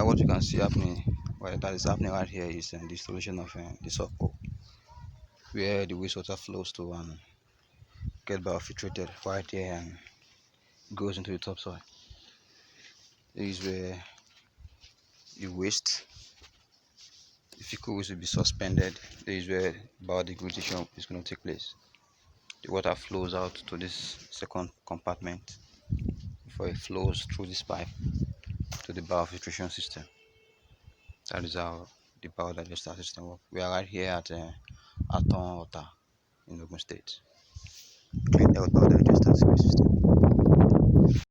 what you can see happening, well, that is happening right here is the installation of the SoakHole, where the wastewater flows to and get bio-filtrated right here and goes into the topsoil. This is where the waste, the fecal waste will be suspended. This is where biodegradation is going to take place. The water flows out to this second compartment before it flows through this pipe to the bio-filtration system. That is how the biodigester system works. We are right here at Atan in Ogun State. Clean health biodigester system.